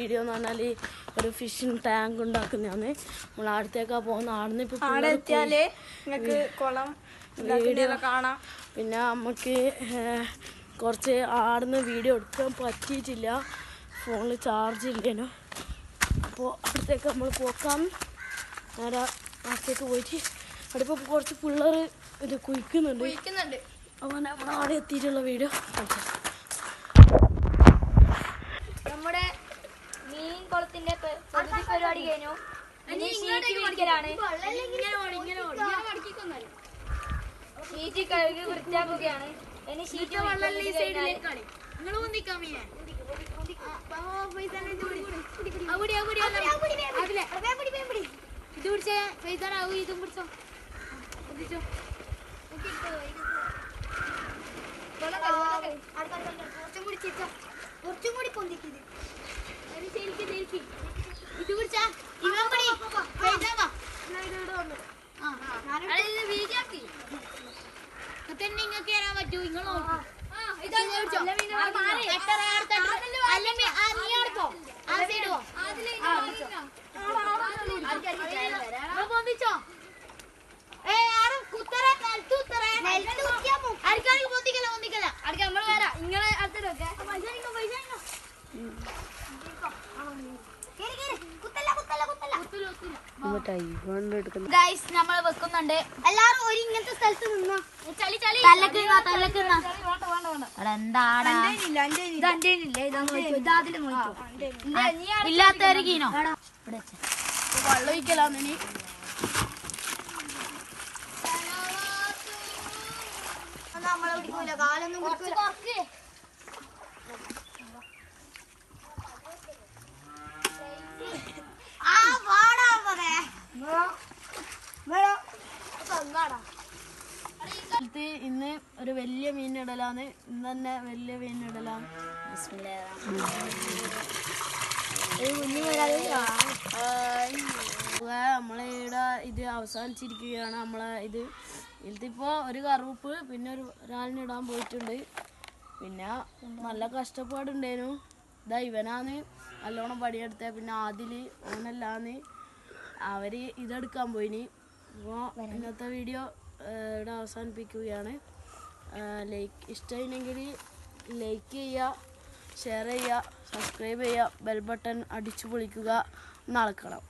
Video എന്ന് പറഞ്ഞാൽ ഒരു ഫിഷിംഗ് ടാങ്ക് ഉണ്ടാക്കുന്നതാണ്. നമ്മൾ അടുത്തേക്കാ പോകുന്ന ആടുന്ന് ഇപ്പൊ വീഡിയോ കാണാം. പിന്നെ നമുക്ക് കുറച്ച് ആടുന്ന് വീഡിയോ എടുക്കാൻ പറ്റിയിട്ടില്ല, ഫോണിൽ ചാർജ് ഇല്ലേനോ. അപ്പോൾ അടുത്തേക്ക് നമ്മൾ പോക്കാം. നേരെ അടുത്തേക്ക് പോയിട്ട് അവിടെ ഇപ്പോൾ കുറച്ച് പിള്ളേർ ഇത് കുഴിക്കുന്നുണ്ട്. അപ്പോൾ നമ്മൾ അവിടെ എത്തിയിട്ടുള്ള വീഡിയോ നമ്മുടെ മീൻ കുളത്തിന്റെ പരിപാടി കഴിഞ്ഞു. ഷീറ്റ് കഴുകി വൃത്തിയാക്കുകയാണ്. ഇനി ഷീറ്റ് ഇത് പിടിച്ചേ ഫൈസാനാവും. ഇതും പിടിച്ചോ, കുറച്ചും കൂടി പൊന്തിക്കത്. ഇത് പിടിച്ചാ തന്നെ ഇങ്ങക്ക് തരാൻ പറ്റൂ. നിങ്ങൾ പൊന്തിച്ചോ. പൊന്തിക്കല അടുക്ക നമ്മള് വരാം. നിങ്ങളെ അടുത്തൊക്കെ നമ്മൾ വെക്കുന്നുണ്ട്. എല്ലാരും ഒരു ഇങ്ങനത്തെ സ്ഥലത്ത് നിന്നോ. ഇല്ലാത്തവരോ വെള്ളം ഒഴിക്കലാന്ന്. ഇനി നമ്മളെ കുടിക്കൂല, കാലൊന്നും കുടിക്കൂല. ഇന്ന് ഒരു വലിയ മീനിടലാണ്. ഇന്ന് തന്നെ വലിയ മീനിടലാണ്. നമ്മളിവിടെ ഇത് അവസാനിച്ചിരിക്കുകയാണ്. നമ്മളെ ഇതിപ്പോ ഒരു കറുപ്പ് പിന്നെ ഒരാളിനിടാൻ പോയിട്ടുണ്ട്. പിന്നെ നല്ല കഷ്ടപ്പാടുണ്ടേനു. ഇതാ ഇവനാന്ന് നല്ലോണം പണിയെടുത്ത. പിന്നെ ആദില് ഓനല്ലാന്ന് അവര് ഇതെടുക്കാൻ പോയിനി. അപ്പോൾ ഇന്നത്തെ വീഡിയോ ഇവിടെ അവസാനിപ്പിക്കുകയാണ്. ഇഷ്ടമായിരുന്നെങ്കിൽ ലൈക്ക് ചെയ്യുക, ഷെയർ ചെയ്യുക, സബ്സ്ക്രൈബ് ചെയ്യുക, ബെൽ ബട്ടൺ അടിച്ചു പൊളിക്കുക, നടക്കണം.